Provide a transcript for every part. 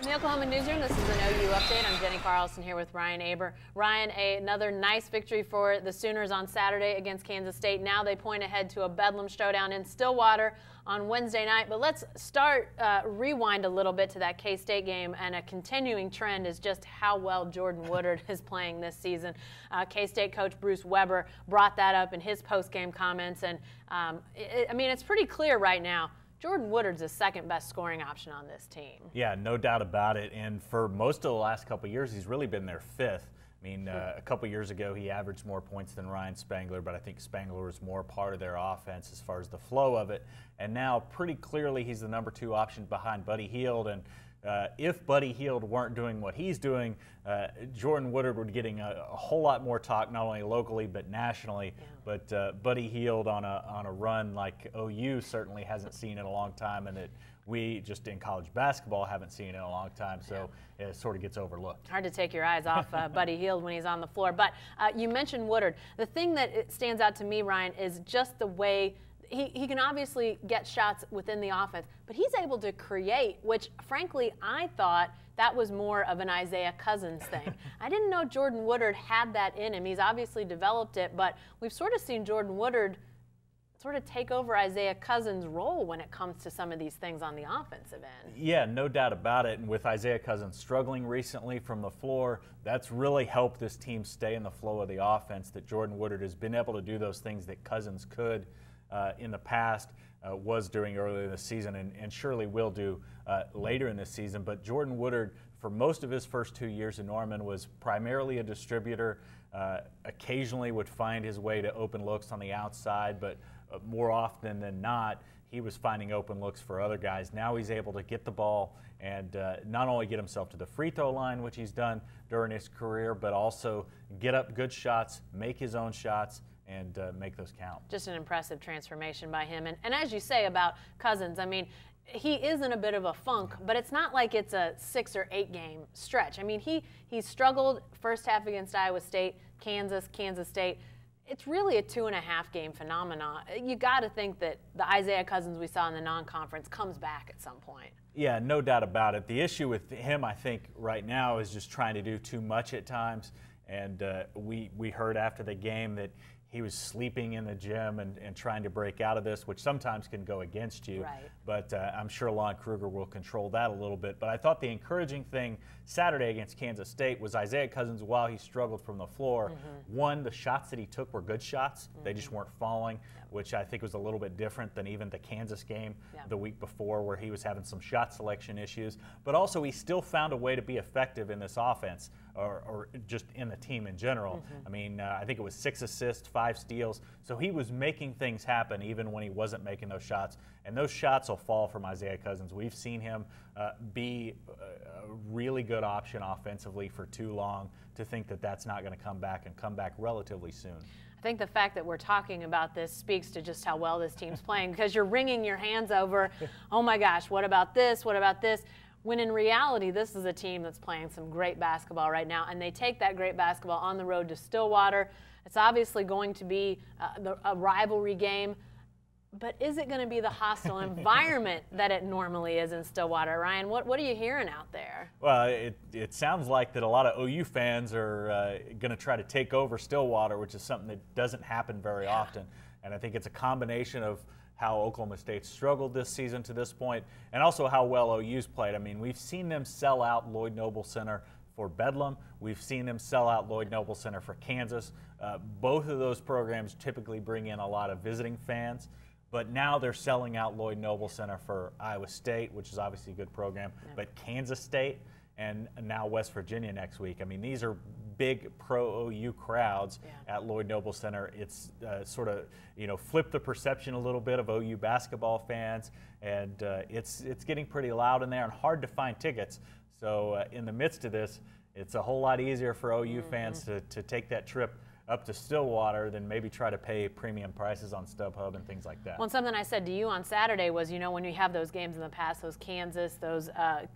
In the Oklahoma Newsroom, this is an OU update. I'm Jenny Carlson here with Ryan Aber. Ryan, another nice victory for the Sooners on Saturday against Kansas State. Now they point ahead to a Bedlam showdown in Stillwater on Wednesday night. But let's rewind a little bit to that K-State game, and a continuing trend is just how well Jordan Woodard is playing this season. K-State coach Bruce Weber brought that up in his post-game comments, and it's pretty clear right now. Jordan Woodard's the second best scoring option on this team. Yeah, no doubt about it. And for most of the last couple of years, he's really been their fifth. I mean, a couple of years ago, he averaged more points than Ryan Spangler, but I think Spangler was more part of their offense as far as the flow of it. And now, pretty clearly, he's the number 2 option behind Buddy Hield. And if Buddy Hield weren't doing what he's doing, Jordan Woodard would be getting a whole lot more talk, not only locally but nationally. Yeah. But Buddy Hield on a run like OU certainly hasn't seen in a long time, and that we just in college basketball haven't seen in a long time. So it sort of gets overlooked. Hard to take your eyes off Buddy Hield when he's on the floor. But you mentioned Woodard. The thing that stands out to me, Ryan, is just the way he can obviously get shots within the offense, but he's able to create, which, frankly, I thought that was more of an Isaiah Cousins thing. I didn't know Jordan Woodard had that in him. He's obviously developed it, but we've sort of seen Jordan Woodard sort of take over Isaiah Cousins' role when it comes to some of these things on the offensive end. Yeah, no doubt about it. And with Isaiah Cousins struggling recently from the floor, that's really helped this team stay in the flow of the offense, that Jordan Woodard has been able to do those things that Cousins could in the past, was doing earlier this season, and surely will do later in this season. But Jordan Woodard, for most of his first 2 years in Norman, was primarily a distributor, occasionally would find his way to open looks on the outside, but more often than not, he was finding open looks for other guys. Now he's able to get the ball and not only get himself to the free throw line, which he's done during his career, but also get up good shots, make his own shots, and make those count. Just an impressive transformation by him. And as you say about Cousins, I mean, he is in a bit of a funk, but it's not like it's a 6 or 8 game stretch. I mean, he struggled first half against Iowa State, Kansas State. It's really a 2.5 game phenomenon. You got to think that the Isaiah Cousins we saw in the non-conference comes back at some point. Yeah, no doubt about it. The issue with him, I think, right now is just trying to do too much at times. And we heard after the game that he was sleeping in the gym and trying to break out of this, which sometimes can go against you. Right. But I'm sure Lon Kruger will control that a little bit. But I thought the encouraging thing Saturday against Kansas State was Isaiah Cousins, while he struggled from the floor, one, the shots that he took were good shots. They just weren't falling, which I think was a little bit different than even the Kansas game the week before, where he was having some shot selection issues. But also he still found a way to be effective in this offense, or just in the team in general. I mean, I think it was 6 assists, 5 steals. So he was making things happen even when he wasn't making those shots. And those shots will fall from Isaiah Cousins. We've seen him be a really good option offensively for too long to think that that's not going to come back, and come back relatively soon. I think the fact that we're talking about this speaks to just how well this team's playing, because you're wringing your hands over, oh my gosh, what about this, what about this? When in reality, this is a team that's playing some great basketball right now, and they take that great basketball on the road to Stillwater. It's obviously going to be a rivalry game, but is it going to be the hostile environment that it normally is in Stillwater? Ryan, what are you hearing out there? Well, it sounds like that a lot of OU fans are going to try to take over Stillwater, which is something that doesn't happen very often. And I think it's a combination of how Oklahoma State struggled this season to this point, and also how well OU's played. I mean, we've seen them sell out Lloyd Noble Center for Bedlam. We've seen them sell out Lloyd Noble Center for Kansas. Both of those programs typically bring in a lot of visiting fans, but now they're selling out Lloyd Noble Center for Iowa State, which is obviously a good program, but Kansas State and now West Virginia next week. I mean, these are big pro-OU crowds at Lloyd Noble Center. It's sort of, flipped the perception a little bit of OU basketball fans, and it's getting pretty loud in there and hard to find tickets. So in the midst of this, it's a whole lot easier for OU fans to take that trip up to Stillwater than maybe try to pay premium prices on StubHub and things like that. Well, something I said to you on Saturday was, when we have those games in the past, those Kansas, those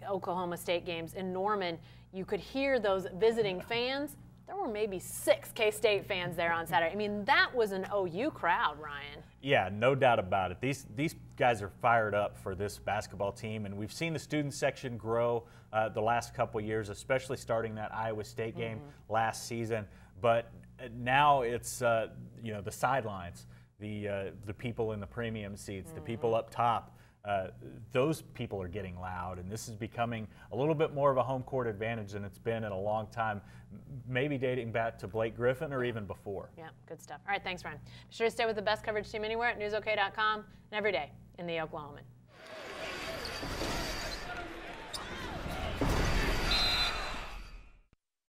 Oklahoma State games in Norman, you could hear those visiting fans. There were maybe 6 K-State fans there on Saturday. I mean, that was an OU crowd, Ryan. Yeah, no doubt about it. These guys are fired up for this basketball team, and we've seen the student section grow the last couple years, especially starting that Iowa State game last season. But now it's you know, the sidelines, the people in the premium seats, the people up top. Those people are getting loud, and this is becoming a little bit more of a home court advantage than it's been in a long time, maybe dating back to Blake Griffin or even before. Yeah, good stuff. All right, thanks, Ryan. Be sure to stay with the best coverage team anywhere at newsok.com and every day in the Oklahoman.